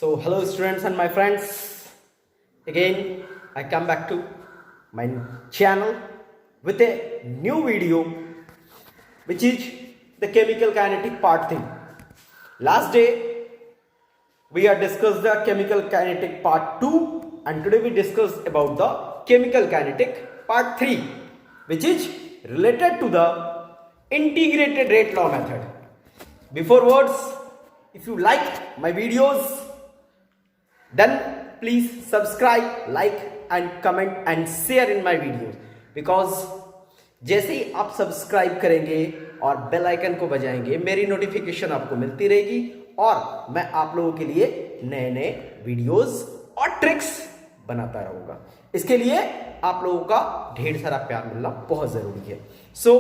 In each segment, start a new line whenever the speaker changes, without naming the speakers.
So, hello students and my friends. Again, I come back to my channel with a new video, which is the chemical kinetic part 3. Last day, we have discussed the chemical kinetic part 2, and today we discuss about the chemical kinetic part 3, which is related to the integrated rate law method. Before words, if you like my videos, then please subscribe, like and comment and share in my videos, because जैसे ही आप subscribe करेंगे और bell icon को बजाएंगे, मेरी notification आपको मिलती रहेगी और मैं आप लोगों के लिए नए नए वीडियोस और ट्रिक्स बनाता रहूंगा। इसके लिए आप लोगों का ढेर सारा प्यार मिलना बहुत जरूरी है। सो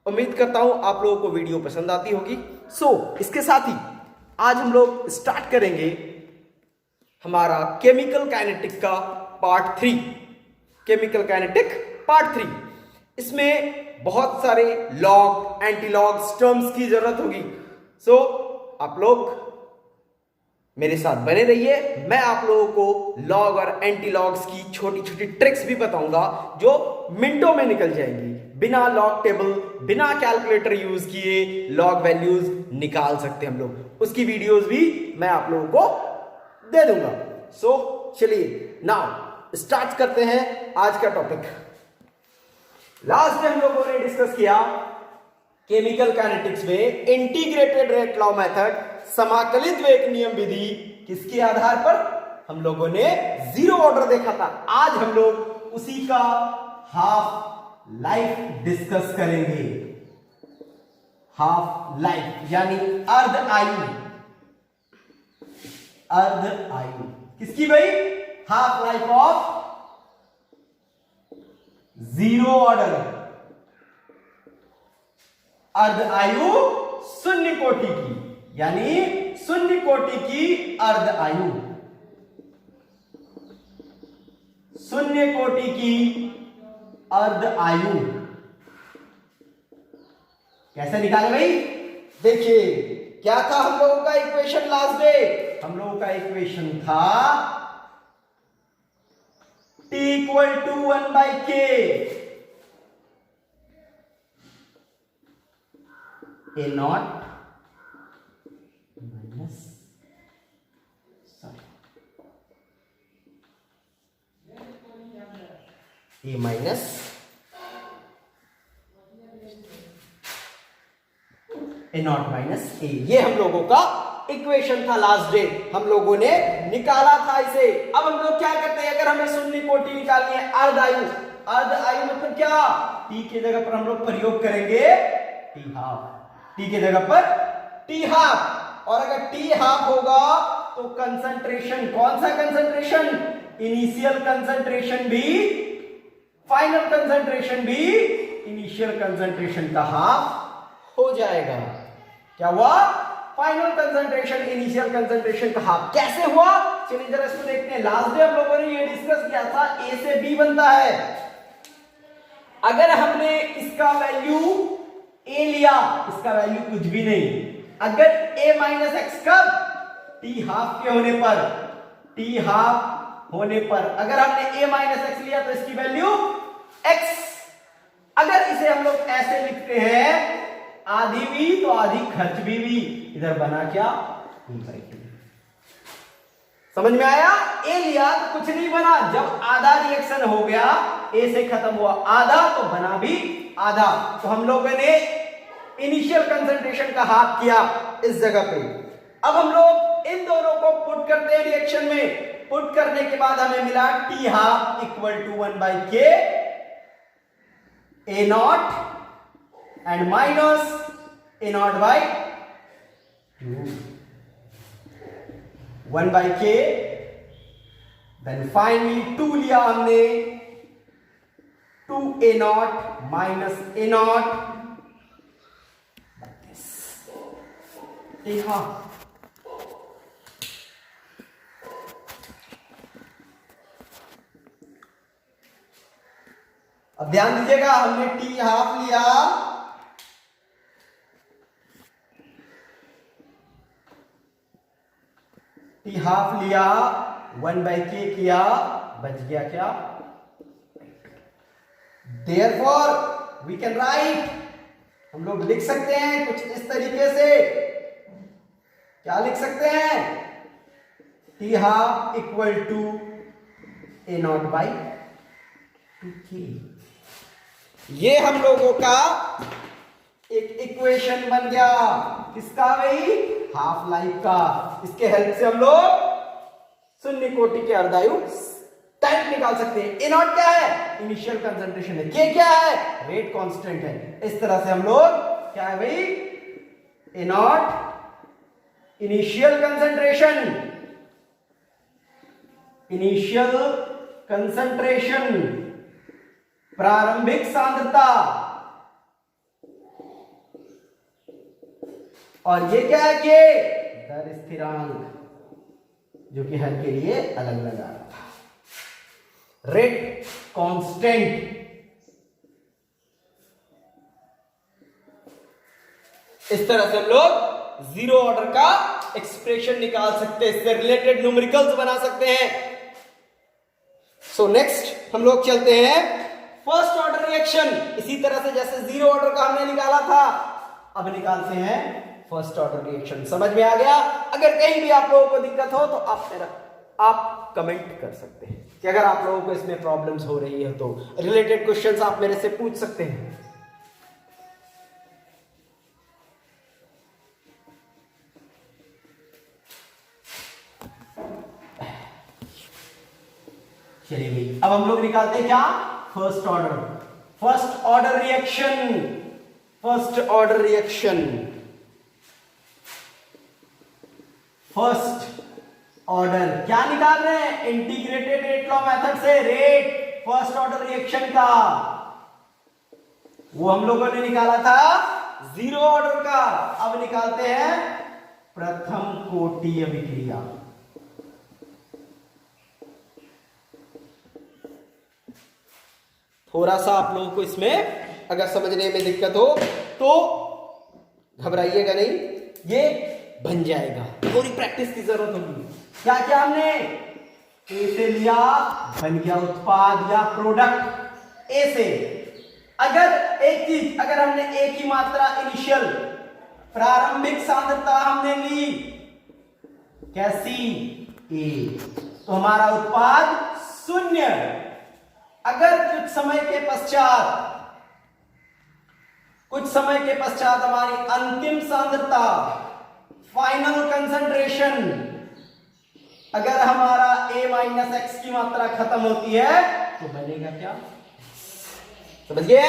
उम्मीद करता हूं आप लोगों को वीडियो पसंद आती होगी। इसके साथ ही आज हम लोग स्टार्ट करेंगे हमारा केमिकल काइनेटिक का पार्ट 3। केमिकल काइनेटिक पार्ट 3, इसमें बहुत सारे लॉग, एंटीलॉग्स, टर्म्स की जरूरत होगी। आप लोग मेरे साथ बने रहिए। मैं आप लोगों को लॉग और एंटीलॉग्स की छोटी छोटी ट्रिक्स भी बताऊंगा जो मिनटों में निकल जाएंगी। बिना लॉग टेबल, बिना कैलकुलेटर यूज किए लॉग वैल्यूज निकाल सकते हैं हम लोग। उसकी वीडियोस भी मैं आप लोगों को दे दूंगा। चलिए नाउ स्टार्ट करते हैं आज का टॉपिक। लास्ट में हम लोगों ने डिस्कस किया केमिकल काइनेटिक्स में इंटीग्रेटेड रेट लॉ मेथड, समाकलित वेग नियम विधि, किसके आधार पर हम लोगों ने जीरो ऑर्डर देखा था। आज हम लोग उसी का हाफ लाइफ डिस्कस करेंगे। हाफ लाइफ यानी अर्ध आयु। अर्ध आयु किसकी भाई? Half life of zero order. अर्ध आयु शून्य कोटि की, यानी शून्य कोटि की अर्ध आयु। शून्य कोटि की अर्ध आयु कैसे निकाले भाई? देखिए क्या था हम लोगों का इक्वेशन लास्ट डे। हम लोगों का इक्वेशन था T equal to 1/k, A naught minus A minus A naught minus A। ये हम लोगों का इक्वेशन था लास्ट डे, हम लोगों ने निकाला था इसे। अब हम लोग क्या करते हैं, अगर हमें शून्य कोटि निकालनी है अर्ध आयु। अर्ध आयु मतलब क्या? टी की जगह पर हम लोग प्रयोग करेंगे टी हाफ। टी की जगह पर टी हाफ, और अगर टी हाफ होगा तो कंसंट्रेशन, कौन सा कंसंट्रेशन? इनिशियल कंसंट्रेशन भी, फाइनल कंसंट्रेशन भी इनिशियल कंसंट्रेशन का हाफ हो जाएगा। क्या हुआ? फाइनल कंसंट्रेशन इनिशियल कंसंट्रेशन का हाफ। कैसे हुआ? चलिए जरा इसको देखते हैं। लास्ट डे हम लोगों ने ये डिस्कस किया था ए से बी बनता है। अगर हमने इसका वैल्यू ए लिया, इसका वैल्यू कुछ भी नहीं। अगर ए माइनस एक्स कब? टी हाफ के होने पर। टी हाफ होने पर अगर हमने ए माइनस एक्स लिया तो इसकी वैल्यू एक्स। अगर इसे हम लोग ऐसे लिखते हैं, आधी भी तो आधी खर्च भी, इधर बना क्या? समझ में आया? ए लिया तो कुछ नहीं बना। जब आधा रिएक्शन हो गया, ए से खत्म हुआ आधा, तो बना भी आधा। तो हम लोगों ने इनिशियल कंसंट्रेशन का हाफ किया इस जगह पे। अब हम लोग इन दोनों को पुट करते हैं रिएक्शन में। पुट करने के बाद हमें मिला T half equal to 1/k A naught and minus A naught by 2, 1/k। then finally 2 लिया हमने, 2 A naught minus A naught, like this। अब ध्यान दीजिएगा, हमने टी हाफ लिया, टी हाफ लिया, 1/k किया, बच गया क्या? Therefore we can write, हम लोग लिख सकते हैं कुछ इस तरीके से। क्या लिख सकते हैं? T half equal to A naught by 2k। ये हम लोगों का एक इक्वेशन बन गया। किसका भाई? हाफ लाइफ का। इसके हेल्प से हम लोग शून्य कोटि के अर्धायु टाइम निकाल सकते हैं। ए नॉट क्या है? इनिशियल कंसंट्रेशन है। के क्या है? रेट कांस्टेंट है। इस तरह से हम लोग क्या है भाई? A naught initial concentration, initial concentration प्रारंभिक सांद्रता, और ये क्या है? के दर स्थिरांक, जो कि हर के लिए अलग अलग आ रहा था। Rate constant. इस तरह से हम लोग जीरो ऑर्डर का एक्सप्रेशन निकाल सकते हैं, इससे रिलेटेड न्यूमेरिकल्स बना सकते हैं। सो नेक्स्ट हम लोग चलते हैं फर्स्ट ऑर्डर रिएक्शन। इसी तरह से जैसे जीरो ऑर्डर का हमने निकाला था, अब निकालते हैं फर्स्ट ऑर्डर रिएक्शन। समझ में आ गया? अगर कहीं भी आप लोगों को दिक्कत हो तो आप कमेंट कर सकते हैं कि अगर आप लोगों को इसमें प्रॉब्लम्स हो रही है तो रिलेटेड क्वेश्चंस आप मेरे से पूछ सकते हैं। चलिए भाई, अब हम लोग निकालते हैं क्या? First order. First order reaction, first order reaction, first order क्या निकाल रहे हैं? इंटीग्रेटेड रेट लॉ मेथड से रेट फर्स्ट ऑर्डर रिएक्शन का। वो हम लोगों ने निकाला था जीरो ऑर्डर का। अब निकालते हैं प्रथम कोटि अभिक्रिया। थोड़ा सा आप लोगों को इसमें अगर समझने में दिक्कत हो तो घबराइएगा नहीं, ये बन जाएगा। थोड़ी प्रैक्टिस की जरूरत होगी। क्या क्या हमने ए से लिया, बन गया उत्पाद या प्रोडक्ट। ए से अगर एक चीज, अगर हमने ए की मात्रा इनिशियल प्रारंभिक सांद्रता हमने ली, कैसी? ए, तो हमारा उत्पाद शून्य। अगर कुछ समय के पश्चात हमारी अंतिम सांद्रता, फाइनल कंसंट्रेशन, अगर हमारा a माइनस एक्स की मात्रा खत्म होती है तो बनेगा क्या? समझिए,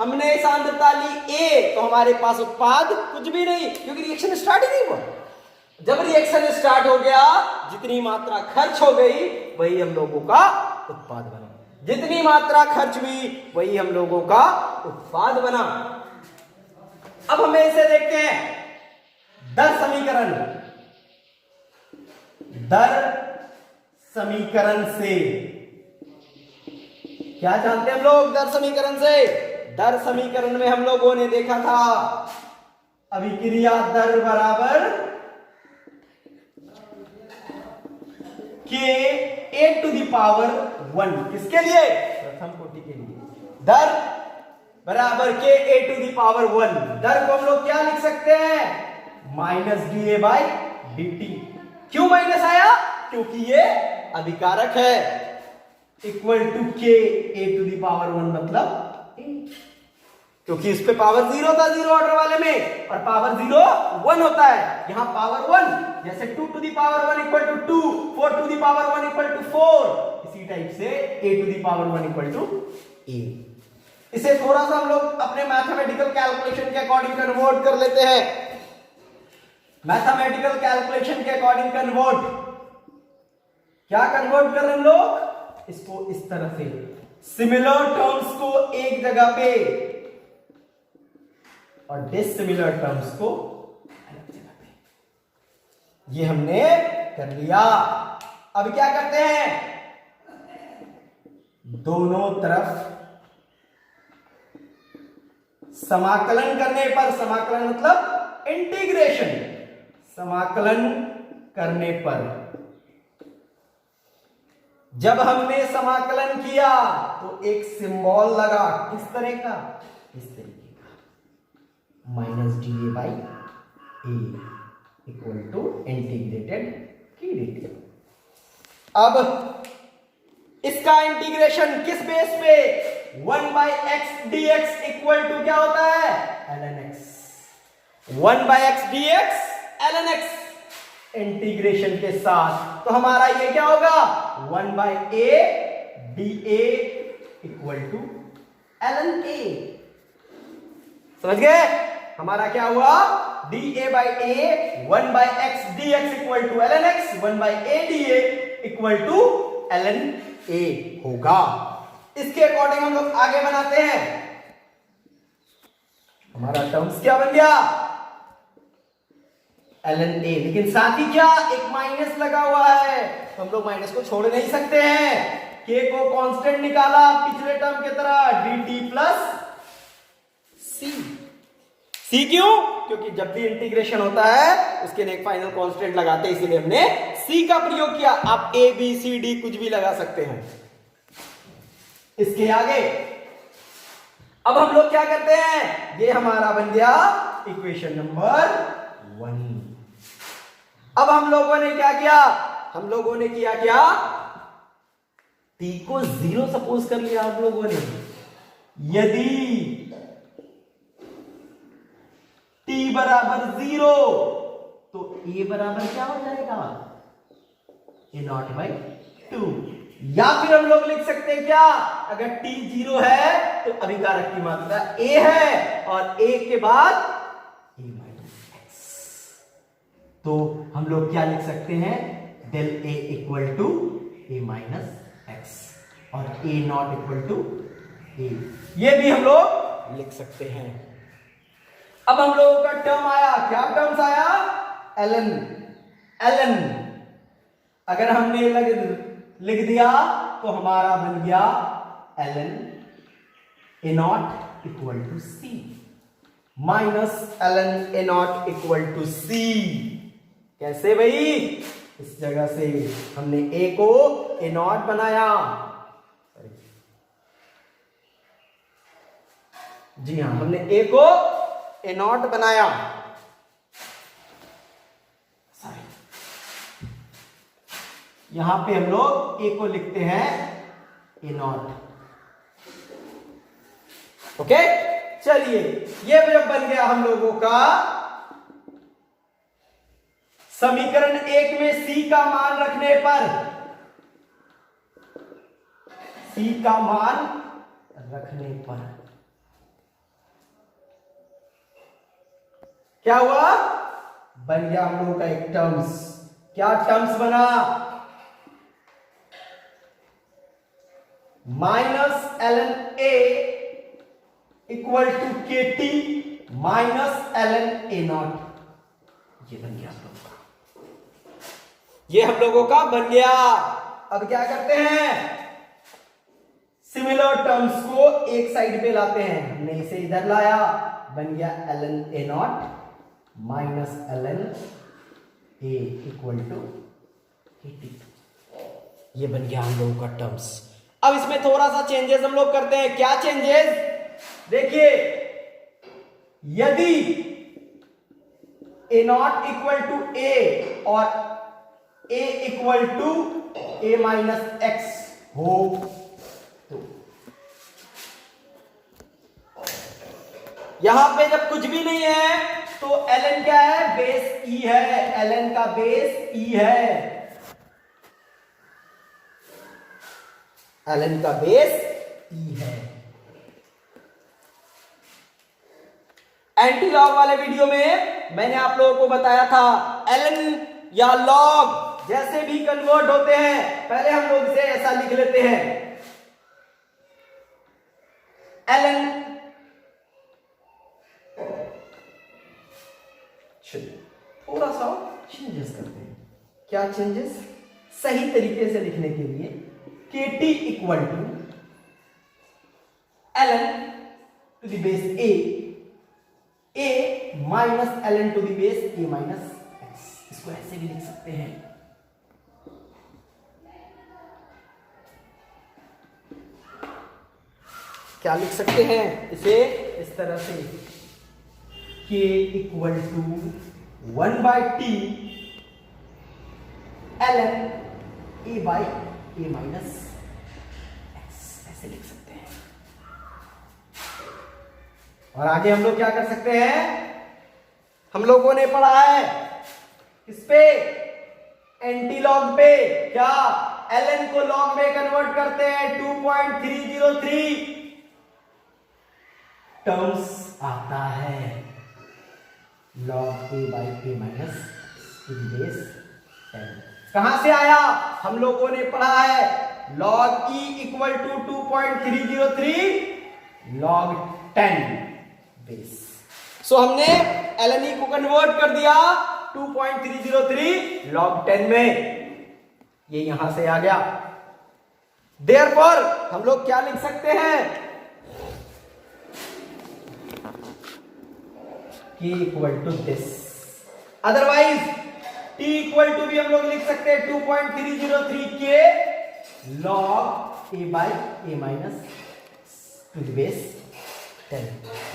हमने सांद्रता ली a, तो हमारे पास उत्पाद कुछ भी नहीं, क्योंकि रिएक्शन स्टार्ट ही नहीं हुआ। जब रिएक्शन स्टार्ट हो गया, जितनी मात्रा खर्च हो गई वही हम लोगों का उत्पाद बना। जितनी मात्रा खर्च हुई वही हम लोगों का उत्पाद बना। अब हमें इसे देखते हैं दर समीकरण। दर समीकरण से क्या जानते हैं हम लोग? दर समीकरण से, दर समीकरण में हम लोगों ने देखा था अभिक्रिया दर बराबर के ए टू द पावर 1। किसके लिए? प्रथम कोटि के लिए। दर बराबर के ए टू द पावर 1। दर को हम लोग क्या लिख सकते हैं? Minus D A by D T. क्यों माइनस आया? क्योंकि ये अभिकारक है। इक्वल टू के ए टू द पावर 1 मतलब क्योंकि इस पे पावर 0 था जीरो ऑर्डर वाले में, और पावर 0 1 होता है। यहां पावर 1 जैसे 2 to the power 1 equal to 2, 4 to the power 1 equal to 4, इसी टाइप से a to the power 1 equal to a। इसे थोड़ा सा हम लोग अपने मैथमेटिकल कैलकुलेशन के अकॉर्डिंग कन्वर्ट कर लेते हैं। मैथमेटिकल कैलकुलेशन के अकॉर्डिंग कन्वर्ट, क्या कन्वर्ट कर रहे हैं हम लोग? इसको इस तरह से, सिमिलर टर्म्स को एक जगह पे और डिसिमिलर टर्म्स को अलग जगह पे। ये हमने कर लिया। अब क्या करते हैं? दोनों तरफ समाकलन करने पर, समाकलन मतलब इंटीग्रेशन, समाकलन करने पर जब हमने समाकलन किया तो एक सिंबल लगा, किस तरह का, इस तरीके का, minus D A by A equal to integrated की dt। अब इसका इंटीग्रेशन किस बेस पे, 1 by X D X equal to क्या होता है, ln x। 1 by X D X ln x integration के साथ, तो हमारा ये क्या होगा, 1 by A D A equal to ln a। समझ गए, हमारा क्या हुआ, D A by A, 1 by X D X equal to ln x, 1 by A D A equal to ln a होगा। इसके अकॉर्डिंग हम लोग आगे बनाते हैं, हमारा टर्म्स क्या बन गया, ln a, लेकिन साथ ही क्या, एक माइनस लगा हुआ है, तो हम लोग माइनस को छोड़ नहीं सकते हैं। k को कांस्टेंट निकाला पिछले टर्म की तरह, dt प्लस c। c क्यों, क्योंकि जब भी इंटीग्रेशन होता है उसके लिए एक फाइनल कांस्टेंट लगाते हैं, इसीलिए हमने c का प्रयोग किया। आप a b c d कुछ भी लगा सकते हैं। इसके आगे अब हम लोग क्या करते हैं, ये हमारा बन गया इक्वेशन नंबर 1। अब हम लोगों ने क्या किया, हम लोगों ने किया क्या, t को 0 सपोज कर लिया आप लोगों ने। यदि t बराबर 0 तो a बराबर क्या हो जाएगा, a0 बाई 2। या फिर हम लोग लिख सकते हैं क्या, अगर t 0 है तो अभिकारक की मात्रा a है और a के बाद a माइनस x, तो हम लोग क्या लिख सकते हैं, del a equal to a minus x और a naught equal to a, ये भी हम लोग लिख सकते हैं। अब हम लोगों का टर्म आया, क्या टर्म्स आया, ln अगर हमने लिख दिया तो हमारा बन गया ln a naught equal to c minus ln a naught equal to c। कैसे भाई, इस जगह से हमने a को a नॉट बनाया, जी हां, हमने a को a नॉट बनाया, यहां पे हम लोग a को लिखते हैं a नॉट। ओके, चलिए ये जब बन गया हम लोगों का समीकरण 1 में c का मान रखने पर, c का मान रखने पर क्या हुआ, बन गया हम लोगों का एक टर्म्स। क्या टर्म्स बना, minus ln a equal to K T minus ln a naught. ये बन गया हम लोगों का, ये हम लोगों का बन गया। अब क्या करते हैं, सिमिलर टर्म्स को एक साइड पे लाते हैं, हमने इसे इधर लाया, बन गया ln a naught minus ln a equal to K T. ये बन गया हम लोगों का टर्म्स। अब इसमें थोड़ा सा चेंजेस हम लोग करते हैं। क्या चेंजेस, देखिए, यदि a naught equal to a और a equal to a minus X हो तो यहां पे जब कुछ भी नहीं है तो ln क्या है, बेस e है, ln का बेस e है, ln का बेस e है। एंटी लॉग वाले वीडियो में मैंने आप लोगों को बताया था ln या लॉग जैसे भी कन्वर्ट होते हैं, पहले हम लोग इसे ऐसा लिख लेते हैं, ln थोड़ा सा चेंजेस करते हैं। क्या चेंजेस, सही तरीके से लिखने के लिए K T equal to ln to the base a minus ln to the base a minus X, इसको ऐसे भी लिख सकते हैं। क्या लिख सकते हैं इसे इस तरह से, k equal to 1/t ln a minus x, ऐसे लिख सकते हैं। और आगे हम लोग क्या कर सकते हैं, हम लोगों ने पढ़ा है किस पे, एंटी लॉग पे, क्या ln को लॉग में कन्वर्ट करते हैं 2.303 टर्म्स आता है log a/a minus two the base 10। कहां से आया, हम लोगों ने पढ़ा है log e equal to 2.303 log 10 base. So हमने ln e को कन्वर्ट कर दिया 2.303 log 10 में, ये यहां से आ गया। देयरफॉर हम लोग क्या लिख सकते हैं, k equal to this, otherwise t equal to भी हम लोग लिख सकते हैं 2.303 k log a/a minus two the base 10।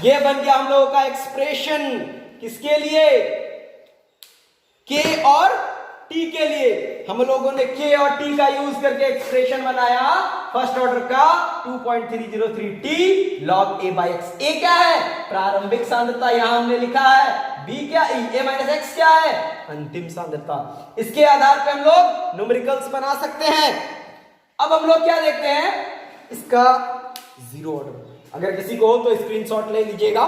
ये बन गया हम लोगों का एक्सप्रेशन, किसके लिए, k और t के लिए। हम लोगों ने k और t का यूज करके एक्सप्रेशन बनाया फर्स्ट ऑर्डर का 2.303t log a/x। a क्या है, प्रारंभिक सांद्रता, यहां हमने लिखा है। b क्या, a माइनस x क्या है, अंतिम सांद्रता। इसके आधार पर हम लोग न्यूमेरिकल्स बना सकते हैं। अब हम लोग क्या देखते हैं, इसका जीरो ऑर्डर। अगर किसी को हो तो स्क्रीनशॉट ले लीजिएगा,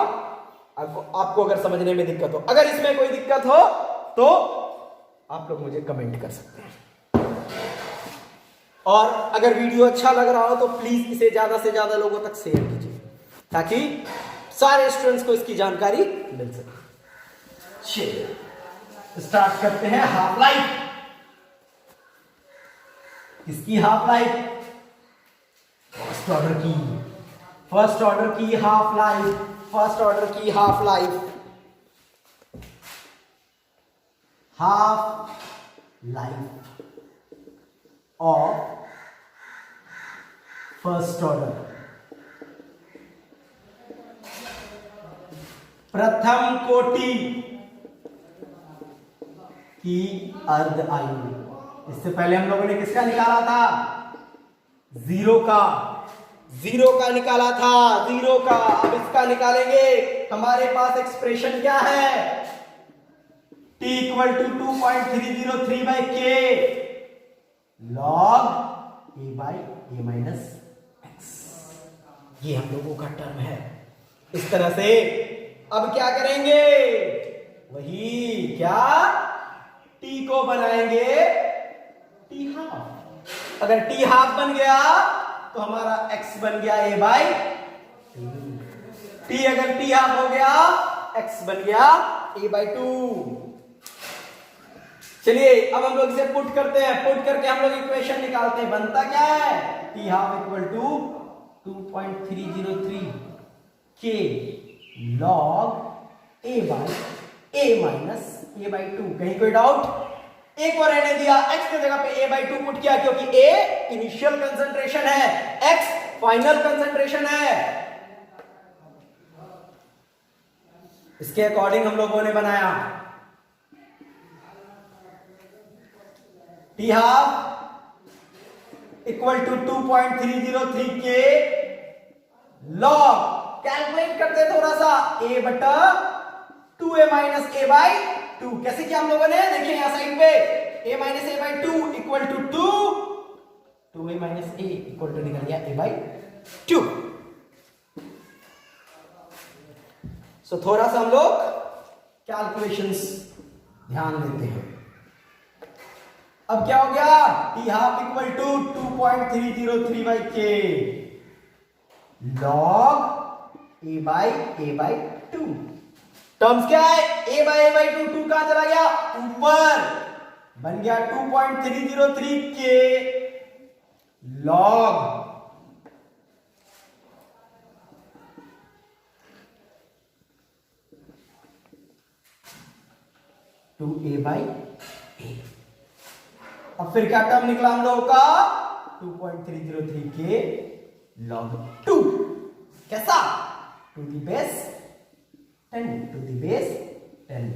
आपको अगर समझने में दिक्कत हो। अगर इसमें कोई दिक्कत हो तो आप लोग मुझे कमेंट कर सकते हैं। और अगर वीडियो अच्छा लग रहा हो तो प्लीज इसे ज्यादा से ज्यादा लोगों तक शेयर कीजिए, ताकि सारे स्टूडेंट्स को इसकी जानकारी मिल सके। चलिए स्टार्ट करते हैं हाफ लाइफ। इसकी हाफ लाइफ, फर्स्ट ऑर्डर की हाफ लाइफ, फर्स्ट ऑर्डर की half life, half life of first order, प्रथम कोटि की अर्ध आयु। इससे पहले हम लोगों ने किसका निकाला था, जीरो का निकाला था, जीरो का। अब इसका निकालेंगे। हमारे पास एक्सप्रेशन क्या है, t equal to 2.303/k log a/a minus x, ये हम लोगों का टर्म है। इस तरह से अब क्या करेंगे, वही क्या, t को बनाएंगे t हाफ। अगर t हाफ बन गया तो हमारा x बन गया a/2। t अगर t हाफ हो गया, x बन गया a/2। चलिए अब हम लोग इसे पुट करते हैं, पुट करके हम लोग इक्वेशन निकालते हैं। बनता क्या है, t half equal to 2.303 k log a/a minus a/2। कहीं कोई डाउट, एक और रहने दिया, x की जगह पे a/2 पुट किया, क्योंकि a इनिशियल कंसंट्रेशन है, x फाइनल कंसंट्रेशन है। इसके अकॉर्डिंग हम लोगों ने बनाया t half equal to 2.303 k log, calculate करते थोड़ा सा, a/2a माइनस a/2। कैसे किया हम लोगों ने, देखिए यहां साइड पे a minus a/2 equal to 2a minus a equal to निकल गया a/2। सो थोड़ा सा हम लोग कैलकुलेशंस ध्यान देते हैं। अब क्या हो गया, t half equal to 2.303/k log a/a/2। Terms क्या है, a/a/2, 2 कहां चला गया, ऊपर, बन गया 2.303k log टू a/a। अब फिर क्या टर्म निकला हम लोगों का, 2.303k log 2। कैसा? To the base 10 to the base 10।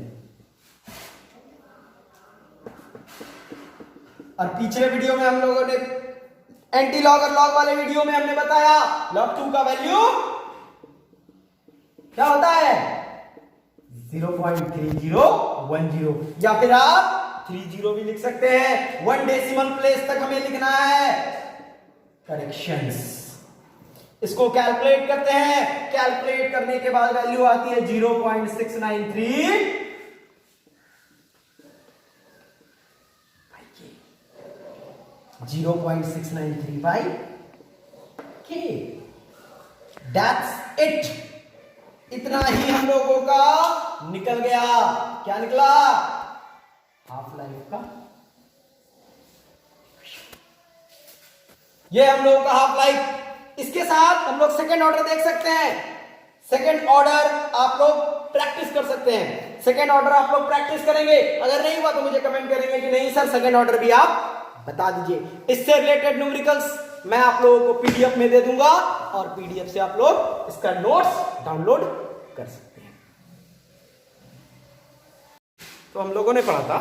और पिछले वीडियो में हम लोगों ने एंटी लॉग और लॉग वाले वीडियो में हमने बताया log 2 का वैल्यू क्या होता है? 0.3010, या फिर आप 30 भी लिख सकते हैं। 1 डेसिमल प्लेस तक हमें लिखना है। करेक्शंस, इसको कैलकुलेट करते हैं। कैलकुलेट करने के बाद वैल्यू आती है 0.693 0.693 by K। That's it। इतना ही हम लोगों का निकल गया। क्या निकला? हाफ लाइफ का। ये हम लोगों का हाफ लाइफ। इसके साथ हम लोग सेकेंड ऑर्डर देख सकते हैं। सेकेंड ऑर्डर आप लोग प्रैक्टिस कर सकते हैं। सेकेंड ऑर्डर आप लोग प्रैक्टिस करेंगे। अगर नहीं हुआ तो मुझे कमेंट करेंगे कि नहीं सर सेकेंड ऑर्डर भी आप बता दीजिए। इससे रिलेटेड न्यूमेरिकल्स मैं आप लोगों को पीडीएफ में दे दूंगा और पीडीएफ से आप लोग इसका नोट्स डाउनलोड कर सकते हैं। तो हम लोगों ने पढ़ा था।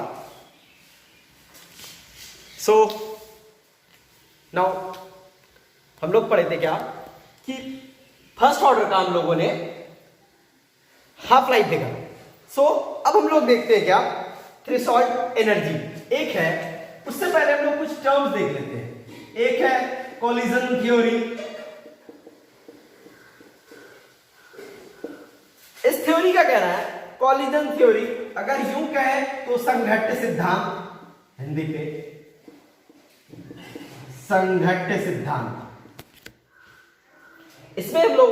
सो नाउ हम लोग पढ़े थे क्या कि फर्स्ट ऑर्डर का हम लोगों ने हाफ लाइफ देखा। सो अब हम लोग देखते हैं क्या थ्रेशोल्ड एनर्जी एक है। उससे पहले हम लोग कुछ टर्म्स देख लेते हैं। एक है कोलिजन थ्योरी। इस थ्योरी का कहना है कोलिजन थ्योरी, अगर यूं कहें तो संघट्ट सिद्धांत, हिंदी पे संघट्ट सिद्धांत। इसमें हम लोग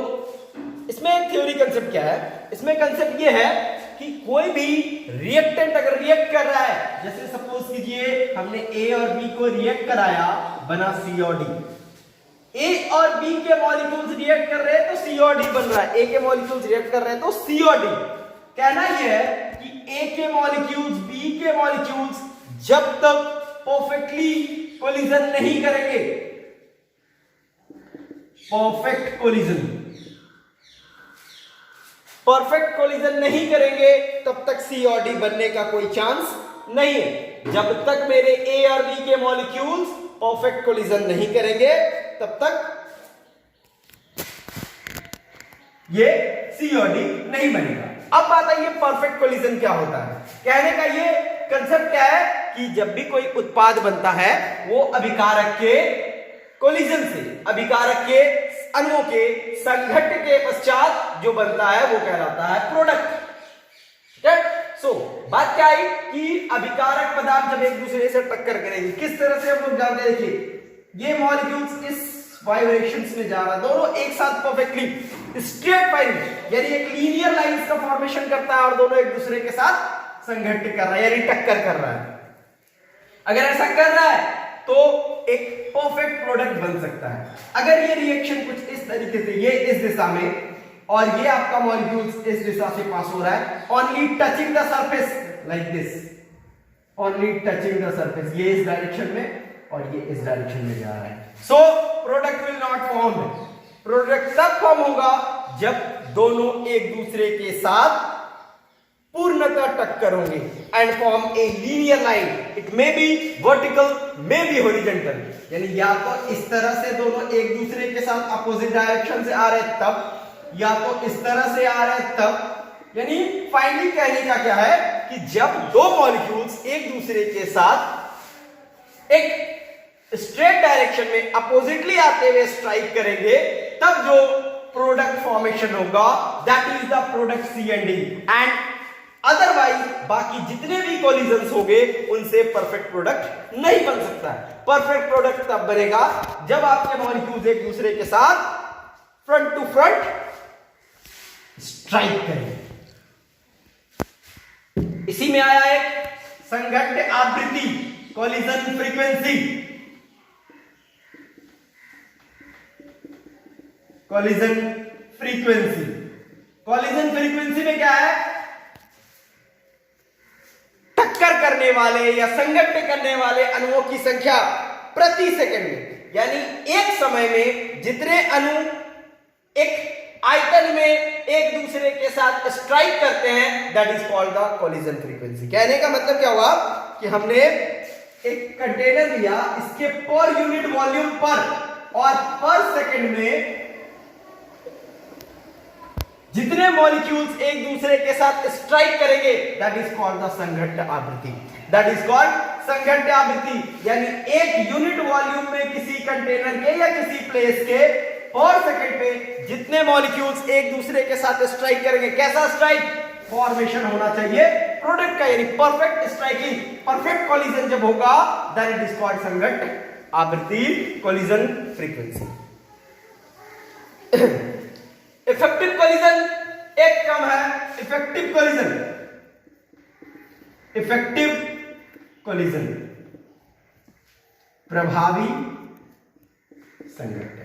इसमें थ्योरी कंसेप्ट क्या है? इसमें कंसेप्ट ये है कि कोई भी रिएक्टेंट अगर रिएक्ट कर रहा है, जैसे सपोज कीजिए हमने ए और बी को रिएक्ट कराया, बना सी और डी। ए और बी के मॉलिक्यूल्स रिएक्ट कर रहे हैं तो सी और डी बन रहा है। ए के मॉलिक्यूल्स रिएक्ट कर रहे हैं तो सी और डी। कहना यह है कि ए के मॉलिक्यूल्स बी के मॉलिक्यूल्स जब तक परफेक्टली कोलिजन नहीं करेंगे, परफेक्ट कोलिजन नहीं करेंगे, तब तक सी और डी बनने का कोई चांस नहीं है। जब तक मेरे ए और बी के मॉलिक्यूल्स परफेक्ट कोलिजन नहीं करेंगे तब तक ये सी और डी नहीं बनेगा। अब बात आई परफेक्ट कोलिजन क्या होता है। कहने का ये कंसेप्ट क्या है कि जब भी कोई उत्पाद बनता है वो अभिकारक के कोलिजन से, अभिकारक के अणुओं के संघट्ट के पश्चात जो बनता है वो कहलाता है प्रोडक्ट। सो बात क्या आई कि अभिकारक पदार्थ जब एक दूसरे से टक्कर करेंगे, किस तरह से हम लोग जानते हैं? देखिए ये मॉलिक्यूल्स इस वाइब्रेशंस में जा रहा है, दोनों एक साथ परफेक्टली स्ट्रेट लाइन यानी एक लीनियर लाइंस का फॉर्मेशन करता है और दोनों एक दूसरे के साथ संघट्ट कर रहा है यानी टक्कर कर रहा है। अगर ऐसा कर रहा है तो एक परफेक्ट प्रोडक्ट बन सकता है। अगर ये रिएक्शन कुछ इस तरीके से, ये इस दिशा में और ये आपका मॉलिक्यूल्स इस दिशा से पास हो रहा है, only touching the surface like this, only touching the surface, ये इस डायरेक्शन में और ये इस डायरेक्शन में जा रहा है। So product will not form. Product तब फॉर्म होगा जब दोनों एक दूसरे के साथ पूर्णतः टक्कर होंगे and form a linear line. It may be vertical, may be horizontal, यानी या तो इस तरह से दोनों एक दूसरे के साथ अपोजिट डायरेक्शन से आ रहे तब, या तो इस तरह से आ रहे तब। यानी फाइनली कहने का क्या है कि जब दो मॉलिक्यूल्स एक दूसरे के साथ एक स्ट्रेट डायरेक्शन में अपोजिटली आते हुए स्ट्राइक करेंगे तब जो प्रोडक्ट फॉर्मेशन होगा that is the product C and D. And otherwise बाकी जितने भी कोलिजन्स होंगे उनसे परफेक्ट प्रोडक्ट नहीं बन सकता है। परफेक्ट प्रोडक्ट तब बनेगा जब आपके मॉलिक्यूल्स एक दूसरे के साथ फ्रंट टू फ्रंट स्ट्राइक करें। इसी में आया एक संघट्ट आवृत्ति, collision frequency. Collision frequency, collision frequency में क्या है? टक्कर करने वाले या संघट्ट करने वाले अणुओं की संख्या प्रति सेकंड में, यानी एक समय में जितने अणु एक आयतन में एक दूसरे के साथ स्ट्राइक करते हैं, that is called the collision frequency. कहने का मतलब क्या हुआ कि हमने एक कंटेनर लिया, इसके पर यूनिट वॉल्यूम पर और पर सेकंड में जितने मॉलिक्यूल्स एक दूसरे के साथ स्ट्राइक करेंगे, दैट इज कॉल्ड द संघट्ट आवृत्ति। दैट इज कॉल्ड संघट्ट आवृत्ति। यानी एक यूनिट वॉल्यूम में किसी कंटेनर के या किसी प्लेस के पर सेकंड पे जितने मॉलिक्यूल्स एक दूसरे के साथ स्ट्राइक करेंगे, कैसा स्ट्राइक, फॉर्मेशन होना चाहिए प्रोडक्ट का, यानी परफेक्ट स्ट्राइकिंग, परफेक्ट कोलिजन जब होगा, दैट इट इज कॉल्ड संघट्ट आवृत्ति, कोलिजन फ्रीक्वेंसी। इफेक्टिव कोलिजन एक टर्म है, इफेक्टिव कोलिजन। इफेक्टिव कोलिजन प्रभावी संघट्ट,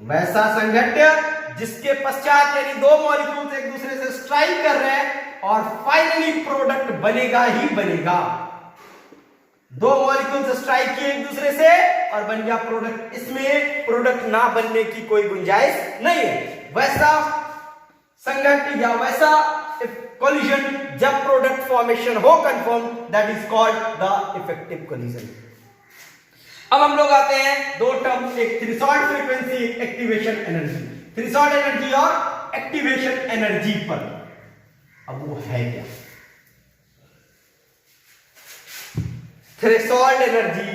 वैसा संघट्ट जिसके पश्चात यानी दो मॉलिक्यूल्स एक दूसरे से स्ट्राइक कर रहे हैं और फाइनली प्रोडक्ट बनेगा ही बनेगा। दो मॉलिक्यूल्स स्ट्राइक किए एक दूसरे से और बन गया प्रोडक्ट। इसमें प्रोडक्ट ना बनने की कोई गुंजाइश नहीं है। वैसा संघट्ट या वैसा कोलिजन जब प्रोडक्ट फॉर्मेशन हो confirm, that is called the effective collision. अब हम लोग आते हैं दो टर्म, एक थ्रेशोल्ड फ्रीक्वेंसी, एक एक्टिवेशन एनर्जी। थ्रेशोल्ड एनर्जी और एक्टिवेशन एनर्जी पर अब वो है क्या? थ्रेशोल्ड एनर्जी,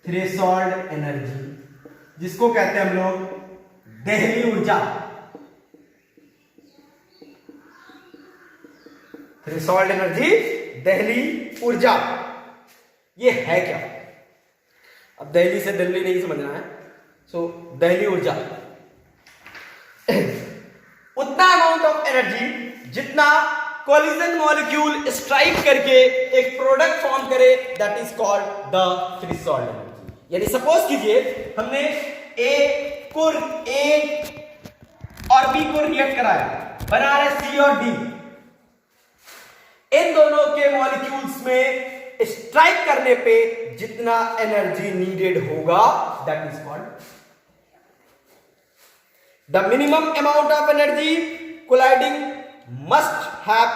थ्रेशोल्ड एनर्जी जिसको कहते हैं हम लोग देहली ऊर्जा। थ्रेशोल्ड एनर्जी, देहली ऊर्जा, ये है क्या? अब दिल्ली से दिल्ली नहीं समझना है, सो देहली ऊर्जा उतना अमाउंट ऑफ एनर्जी जितना कोलिजन मॉलिक्यूल स्ट्राइक करके एक प्रोडक्ट फॉर्म करे, that is called the threshold energy. यानी सपोज कीजिए हमने ए और बी को रिएक्ट कराया, बना रहे सी और डी। इन दोनों के मॉलिक्यूल्स में स्ट्राइक करने पे जितना एनर्जी नीडेड होगा, that is called the minimum amount of energy colliding must have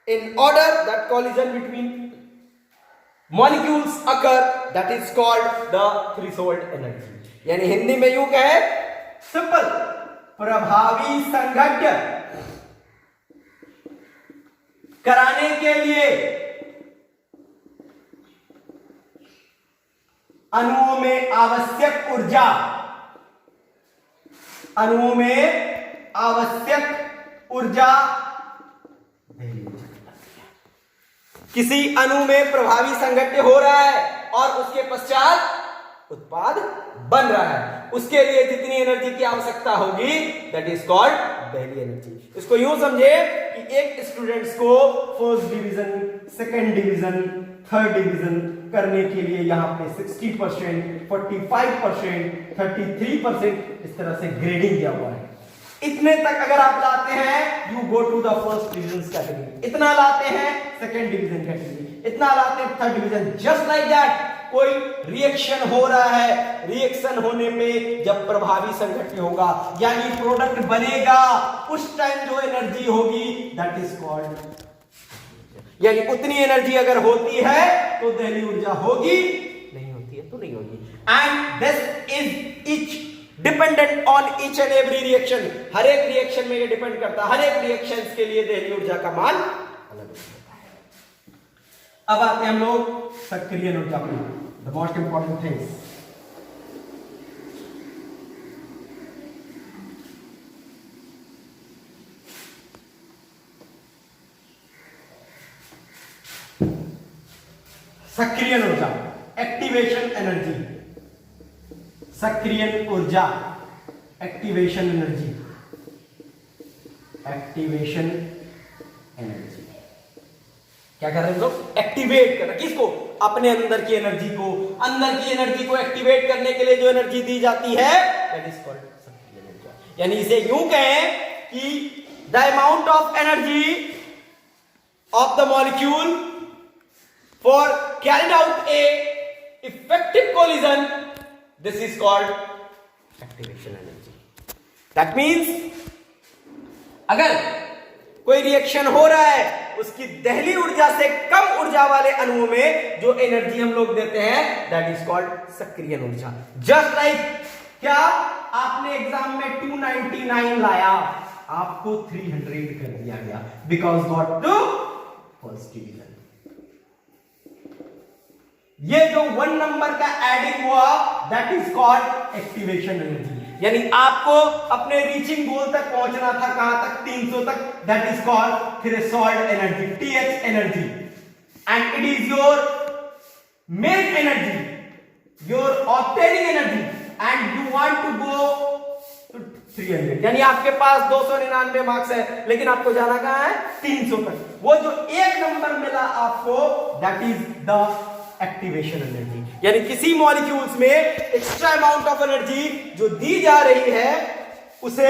in order that collision between molecules occur, that is called the threshold energy। यानी हिंदी में यूं कहे सिंपल, प्रभावी संघट्ट कराने के लिए अणुओं में आवश्यक ऊर्जा, अणुओं में आवश्यक ऊर्जा, किसी अणु में प्रभावी संघट्ट हो रहा है और उसके पश्चात उत्पाद बन रहा है, उसके लिए जितनी एनर्जी की आवश्यकता होगी, that is called Delhi energy. इसको यूं समझे कि एक स्टूडेंट्स को first division, second division, third division करने के लिए यहां पे 60%, 45%, 33% इस तरह से ग्रेडिंग दिया हुआ है। इतने तक अगर आप लाते हैं, you go to the first division category, इतना लाते हैं सेकंड डिवीजन कैटेगरी, इतना लाते हैं third division, just like that. कोई रिएक्शन हो रहा है, रिएक्शन होने पे जब प्रभावी संघट्ट होगा यानी प्रोडक्ट बनेगा, उस टाइम जो एनर्जी होगी, दैट इज कॉल्ड, यानी उतनी एनर्जी अगर होती है तो देहली ऊर्जा होगी, नहीं होती है तो नहीं होगी। And this is each dependent on each and every reaction, हर एक रिएक्शन में ये डिपेंड करता है, हर एक रिएक्शन के लिए देहली ऊर्जा का मान अलग होता है। अब आते हैं हम लोग सक्रिय ऊर्जा पर, द मोस्ट इंपॉर्टेंट थिंग्स। सक्रिय ऊर्जा, एक्टिवेशन एनर्जी, सक्रिय ऊर्जा, एक्टिवेशन एनर्जी, एक्टिवेशन एनर्जी क्या कर रहे हैं हम लोग? एक्टिवेट कर रहे हैं किसको? अपने अंदर की एनर्जी को, अंदर की एनर्जी को एक्टिवेट करने के लिए जो एनर्जी दी जाती है, दैट इज कॉल्ड सक्रिय ऊर्जा। यानी इसे यूं कहें कि the amount of energy of the molecule for carried out a effective collision this is called activation energy. That means अगर कोई रिएक्शन हो रहा है, उसकी दहली ऊर्जा से कम ऊर्जा वाले अणुओं में जो एनर्जी हम लोग देते हैं, दैट इज कॉल्ड सक्रियण ऊर्जा। जस्ट लाइक क्या आपने एग्जाम में 299 लाया, आपको 300 कर दिया गया because got to first division. ये जो 1 नंबर का एडिंग हुआ, that is called activation energy. यानी आपको अपने रीचिंग गोल तक पहुंचना था, कहां तक? 300 तक। That is called threshold energy, TH energy, and it is your main energy, your obtaining energy, and you want to go to 300। यानी आपके पास 299 मार्क्स है, लेकिन आपको जाना कहां है? 300 तक। वो जो 1 नंबर मिला आपको, that is the activation energy. यानी किसी मॉलिक्यूल्स में एक्स्ट्रा अमाउंट ऑफ एनर्जी जो दी जा रही है, उसे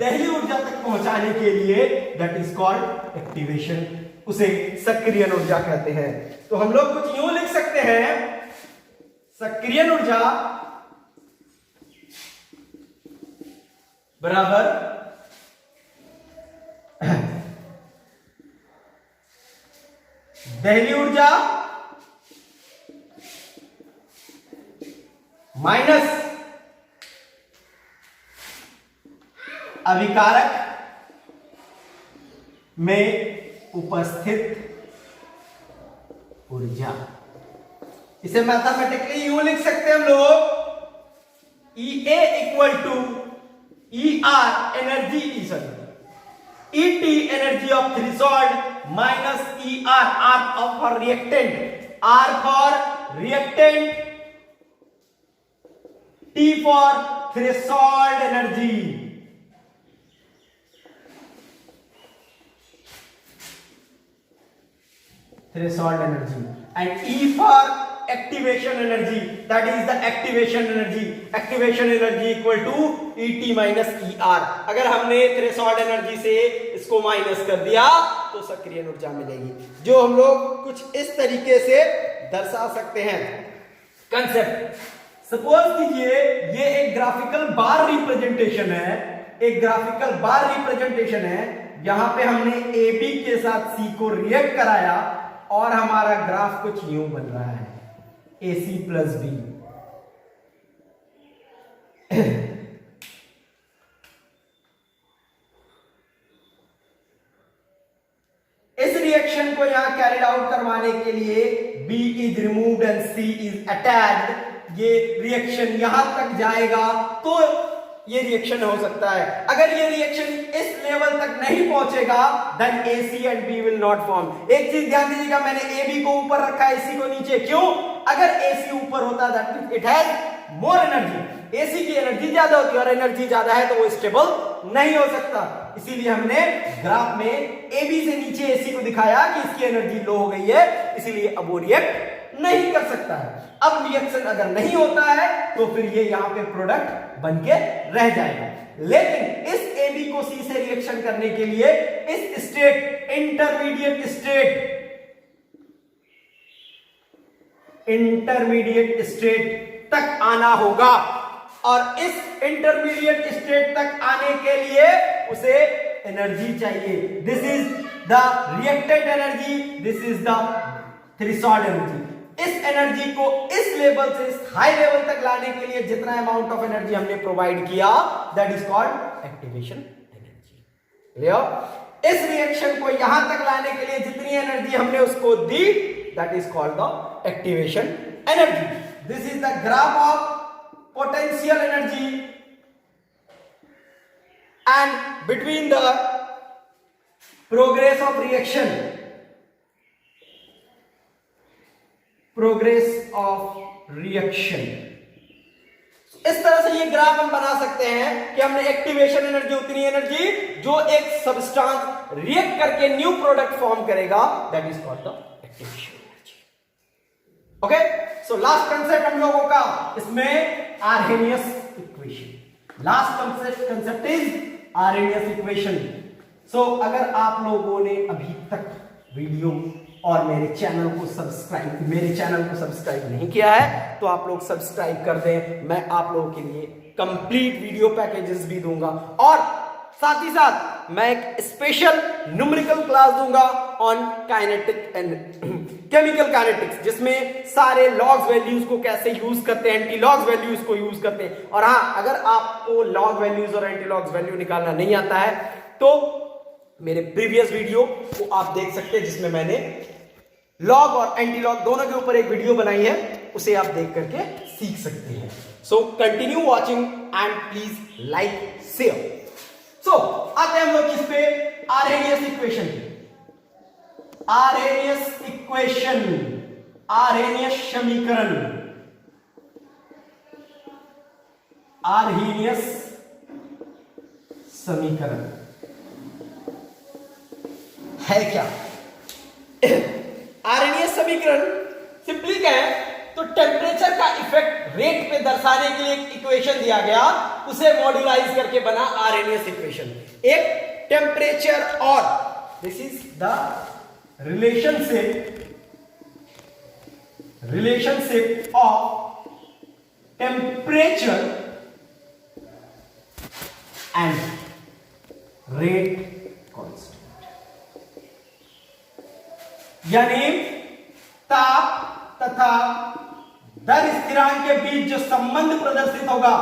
दहली ऊर्जा तक पहुंचाने के लिए, दैट इज कॉल्ड एक्टिवेशन, उसे सक्रियण ऊर्जा कहते हैं। तो हम लोग कुछ यूं लिख सकते हैं, सक्रियण ऊर्जा बराबर दहली ऊर्जा माइनस अभिकारक में उपस्थित ऊर्जा। इसे मैथमेटिकली यूं लिख सकते हैं हम लोग, EA equal to ER energy ET energy of threshold minus ER R for reactant, R for reactant, T for threshold energy. Threshold energy. And E for activation energy. That is the activation energy. Activation energy equal to ET minus ER. अगर हमने threshold energy से इसको minus कर दिया तो सक्रियण ऊर्जा मिलेगी, जो हम लोग कुछ इस तरीके से दर्शा सकते हैं। कंसेप्ट सपोज कीजिए ये एक ग्राफिकल बार रिप्रेजेंटेशन है, एक ग्राफिकल बार रिप्रेजेंटेशन है। यहां पे हमने AB के साथ C को रिएक्ट कराया और हमारा ग्राफ कुछ यूं बन रहा है, AC प्लस B। इस रिएक्शन को यहां कैरिड आउट करवाने के लिए B is removed and C is attached. ये रिएक्शन यहां तक जाएगा तो ये रिएक्शन हो सकता है। अगर ये रिएक्शन इस लेवल तक नहीं पहुंचेगा, then AC and B will not form. एक चीज ध्यान दीजिएगा, मैंने AB को ऊपर रखा है, AC को नीचे। क्यों? अगर AC ऊपर होता that means it has more energy. AC की एनर्जी ज्यादा होती है और एनर्जी ज्यादा है तो वो स्टेबल नहीं हो सकता। इसीलिए हमने ग्राफ में AB से नीचे AC को दिखाया कि इसकी एनर्जी लो हो गई है, इसीलिए अब वो रिएक्ट नहीं कर सकता है। अब रिएक्शन अगर नहीं होता है तो फिर ये यहां पे प्रोडक्ट बनके रह जाएगा। लेकिन इस AB को C से रिएक्शन करने के लिए इस स्टेट, इंटरमीडिएट स्टेट तक आना होगा, और इस इंटरमीडिएट स्टेट तक आने के लिए उसे एनर्जी चाहिए। This is the reactant energy, this is the threshold energy. इस एनर्जी को इस लेवल से इस हाई लेवल तक लाने के लिए जितना अमाउंट ऑफ एनर्जी हमने प्रोवाइड किया, that is called activation energy. Clear? इस रिएक्शन को यहां तक लाने के लिए जितनी एनर्जी हमने उसको दी, that is called the activation energy. This is the graph of potential energy and between the progress of reaction, इस तरह से ये ग्राफ हम बना सकते हैं कि हमने एक्टिवेशन एनर्जी, उतनी एनर्जी जो एक सब्सटेंस रिएक्ट करके न्यू प्रोडक्ट फॉर्म करेगा, that is called the activation energy. Okay, so last concept हम लोगों का इसमें Arrhenius equation. Last concept is Arrhenius equation. So अगर आप लोगों ने अभी तक वीडियो और मेरे चैनल को सब्सक्राइब नहीं किया है तो आप लोग सब्सक्राइब कर दें। मैं आप लोगों के लिए कंप्लीट वीडियो पैकेजेस भी दूंगा और साथ ही साथ मैं एक स्पेशल न्यूमेरिकल क्लास दूंगा on kinetic and chemical kinetics, जिसमें सारे लॉग्स वैल्यूज को कैसे यूज करते हैं, एंटी लॉग्स वैल्यूज को यूज करते हैं। और हाँ, अगर आपको लॉग वैल्यूज और एंटी लॉग्स वैल्यू निकालना नहीं आता है तो मेरे प्रीवियस वीडियो को आप देख सकते हैं, जिसमें मैंने लॉग और एंटी लॉग दोनों के ऊपर एक वीडियो बनाई है, उसे आप देख करके सीख सकते हैं। So continue watching and please like share. So आते हैं हम लोग किस पे, आर्हेनियस इक्वेशन। आर्हेनियस समीकरण, आर्हेनियस समीकरण है क्या? आर्हेनियस समीकरण सिंपली क्या है तो टेम्परेचर का इफेक्ट रेट पे दर्शाने के लिए एक इक्वेशन दिया गया, उसे मॉड्यूलाइज करके बना आर्हेनियस इक्वेशन। एक टेम्परेचर और this is the relationship of temperature and rate constant, यानी ताप तथा दर स्थिरांक के बीच जो संबंध प्रदर्शित होगा,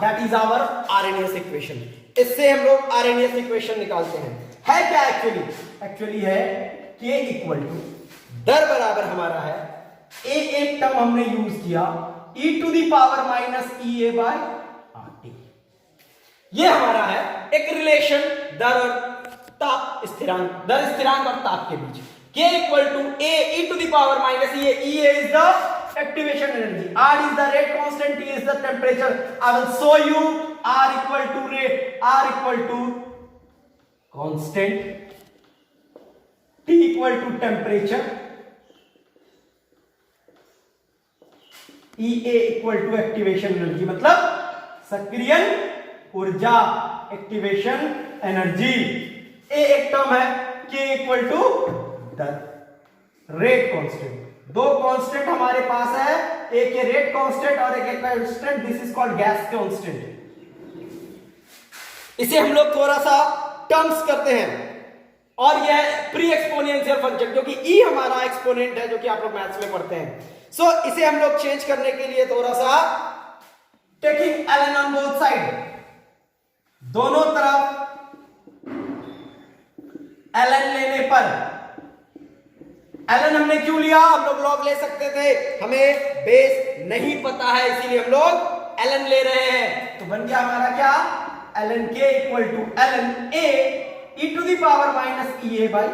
that is our Arrhenius equation. इससे हम लोग आर्हेनियस इक्वेशन निकालते हैं। है क्या एक्चुअली है K इक्वल टू दर बराबर हमारा है ए, एक टर्म हमने यूज किया e to the power minus EA by RT। ये हमारा है एक रिलेशन दर और ताप स्थिरांक, दर स्थिरांक और ताप के बीच। K equal to A e to the power minus EA। EA is the activation energy, R is the rate constant, T is the temperature. I will show you R equal to rate, R equal to constant, T equal to temperature, EA equal to activation energy, मतलब सक्रियण ऊर्जा, activation energy. A एक term है, K equal to the rate constant. दो constant हमारे पास है, एक है रेट कांस्टेंट और एक constant, this is called gas constant. इसे हम लोग थोड़ा सा टर्म्स करते हैं और यह है प्री एक्सपोनेंशियल फंक्शन, क्योंकि ई हमारा एक्सपोनेंट है जो कि आप लोग मैथ्स में पढ़ते हैं। सो इसे हम लोग चेंज करने के लिए थोड़ा सा taking ln on both side, दोनों तरफ ln लेने पर, ln हमने क्यों लिया, हम लोग log ले सकते थे, हमें बेस नहीं पता है इसीलिए हम लोग ln ले रहे हैं। तो बन गया हमारा क्या, ln k equal to ln a e to the power minus EA by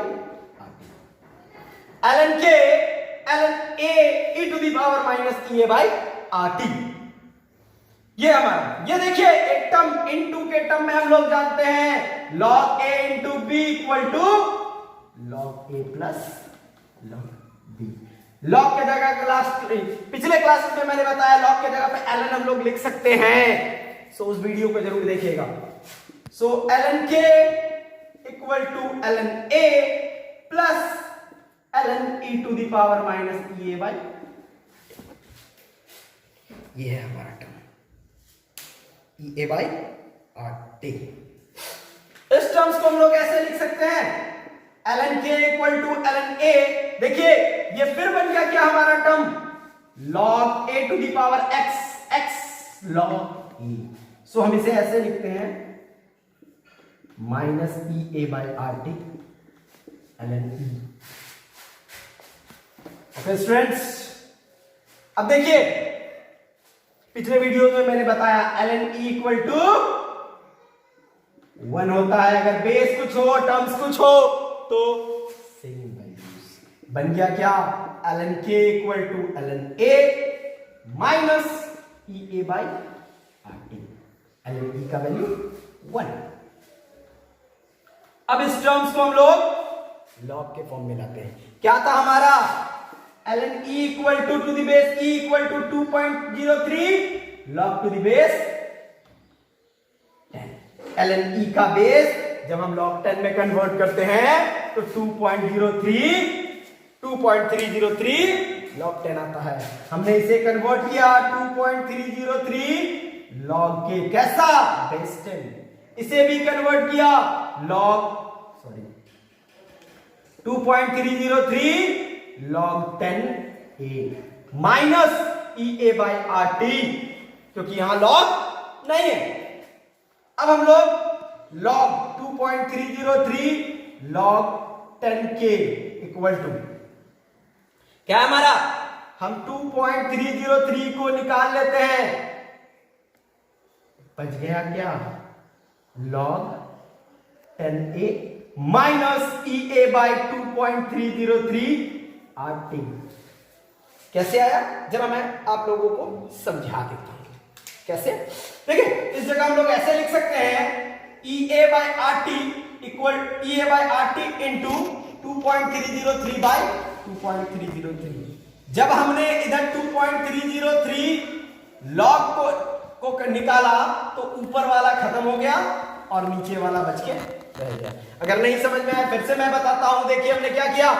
ln k ln a e to the power minus EA by RT। ये हमारा, ये देखिए एक टर्म इनटू के टर्म में हम लोग जानते हैं log a into b equal to log a plus log b। log के जगह पिछले क्लास में मैंने बताया log के जगह पे ln हम लोग लिख सकते हैं, सो उस वीडियो को जरूर देखिएगा। So ln k equal to ln a plus ln e to the power minus EA by, ये है हमारा टर्म EA बाई RT। इस टर्म्स को हम लोग ऐसे लिख सकते हैं ln k equal to ln a। देखिए ये फिर बन गया क्या हमारा term log a to the power x log e। So हम इसे ऐसे लिखते हैं minus EA by RT ln e। Okay students, अब देखिए पिछले वीडियो में मैंने बताया ln e इक्वल टू 1 होता है, अगर बेस कुछ हो टर्म्स कुछ हो तो सेम वैल्यूज। बन गया क्या, ln k equal to ln a minus EA by RT, ln e का वैल्यू 1। अब इस टर्म्स को हम लोग लॉग के फॉर्म में लाते हैं। क्या था हमारा, ln e equal to the base e equal to 2.03 log to the base 10। ln e का बेस जब हम log 10 में कन्वर्ट करते हैं तो 2.303 log 10 आता है। हमने इसे कन्वर्ट किया 2.303 log के कैसा बेस 10, इसे भी कन्वर्ट किया log 2.303 log 10 a minus EA by RT, क्योंकि यहां log नहीं है। अब हम लोग log 2.303 log 10k equal to क्या है हमारा, हम 2.303 को निकाल लेते हैं, बच गया क्या log 10a minus EA by 2.303 RT। कैसे आया जरा मैं आप लोगों को समझा देता हूं कैसे। देखिए इस जगह हम लोग ऐसे लिख सकते हैं EA by RT equal EA by RT into 2.303 by 2.303। जब हमने इधर 2.303 log को निकाला तो ऊपर वाला खत्म हो गया और नीचे वाला बच के रह गया। अगर नहीं समझ में आया फिर से मैं बताता हूं। देखिए हमने क्या किया,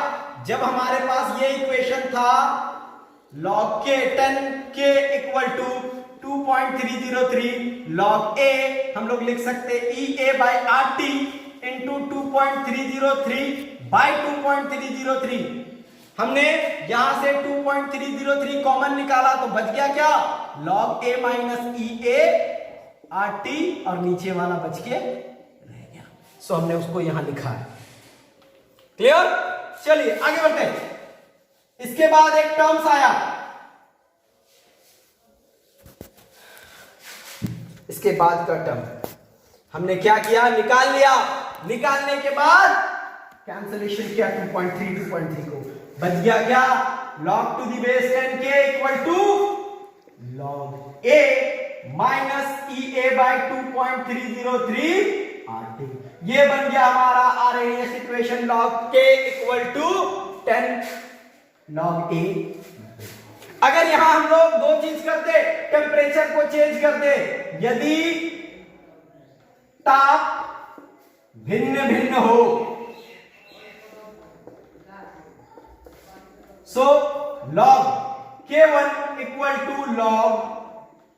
जब हमारे पास ये इक्वेशन था log k 10k equal to 2.303 log a, हम लोग लिख सकते EA by RT into 2.303 by 2.303। हमने यहां से 2.303 कॉमन निकाला तो बच गया क्या log a minus EA RT और नीचे वाला बच के रह गया। सो हमने उसको यहां लिखा है। क्लियर, चलिए आगे बढ़ते हैं। इसके बाद एक टर्म्स आया, इसके बाद का टर्म हमने क्या किया, निकाल लिया। निकालने के बाद कैंसलेशन किया 2.3 को, बच गया क्या log to the base 10k equal to log a minus EA by 2.303 RT। ये बन गया हमारा RHS equation log k equal to 10 log a। अगर यहां हम लोग दो चीज करते, टेम्परेचर को चेंज कर दे, यदि ताप भिन्न भिन्न हो so log k1 equal to log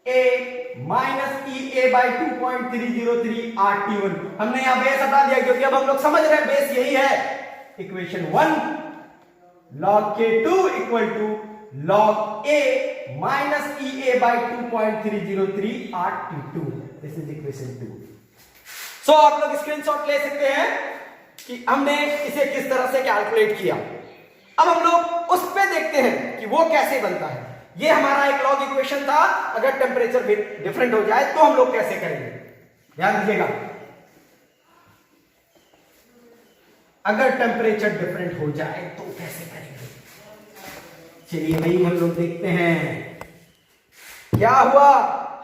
a minus EA by 2.303 RT1। हमने यहां बेस हटा दिया क्योंकि अब हम लोग समझ रहे हैं बेस यही है। Equation 1 log k2 equal to log a minus EA by 2.303 RT2। This is equation 2। So आप लोग स्क्रीनशॉट ले सकते हैं कि हमने इसे किस तरह से कैलकुलेट किया। अब हम लोग उस पे देखते हैं कि वो कैसे बनता है। ये हमारा एक लॉग इक्वेशन था, अगर टेम्परेचर डिफरेंट हो जाए तो हम लोग कैसे करेंगे, ध्यान दीजिएगा। अगर टेम्परेचर डिफरेंट हो जाए तो कैसे करेंगे, चलिए भाई हम लोग देखते हैं क्या हुआ।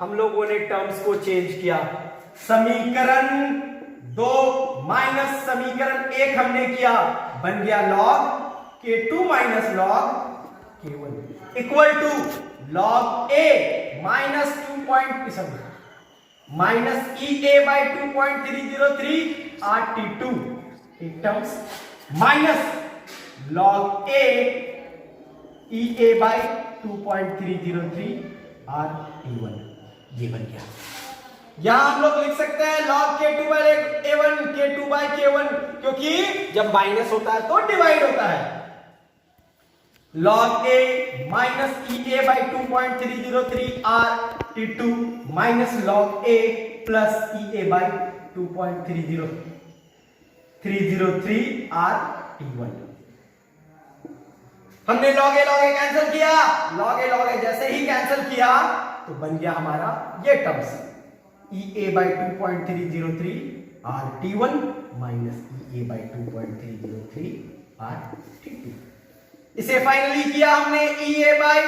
हम लोगों ने टर्म्स को चेंज किया। समीकरण 2 माइनस समीकरण 1 हमने किया, बन गया log k2 minus log k1 equal to log a minus minus EA by 2.303 RT2 एक terms minus log a EA by 2.303 RT1। ये बन गया। यहां हम लोग लिख सकते हैं log k2 by a1 k2 by k1, क्योंकि जब माइनस होता है तो डिवाइड होता है। log a minus EA by 2.303 RT2 minus log a plus EA by 2.303 RT1। हमने log a कैंसिल किया, log a जैसे ही कैंसिल किया तो बन गया हमारा ये terms EA by 2.303 RT1 minus EA by 2.303 RT2। इसे फाइनली किया हमने, EA बाई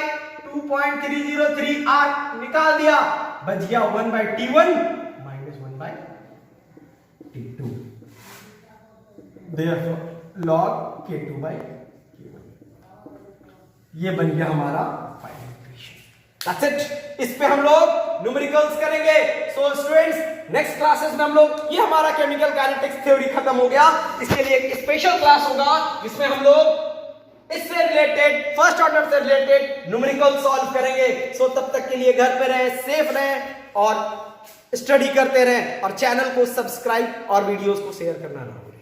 2.303 R निकाल दिया, बच गया 1 by T1 minus 1 by T2। Therefore log K2 by K1। ये बन गया हमारा फाइनल इक्वेशन। That's it। इस पे हम लोग न्यूमेरिकल्स करेंगे। सो स्टूडेंट्स नेक्स्ट क्लासेस में हम लोग, ये हमारा केमिकल काइनेटिक्स थ्योरी खत्म हो गया, इसके लिए एक स्पेशल क्लास होगा जिसमें हम लोग इससे रिलेटेड, फर्स्ट ऑर्डर से रिलेटेड न्यूमेरिकल सॉल्व करेंगे। सो तब तक के लिए घर पे रहें, सेफ रहें और स्टडी करते रहें और चैनल को सब्सक्राइब और वीडियोस को शेयर करना ना भूलें।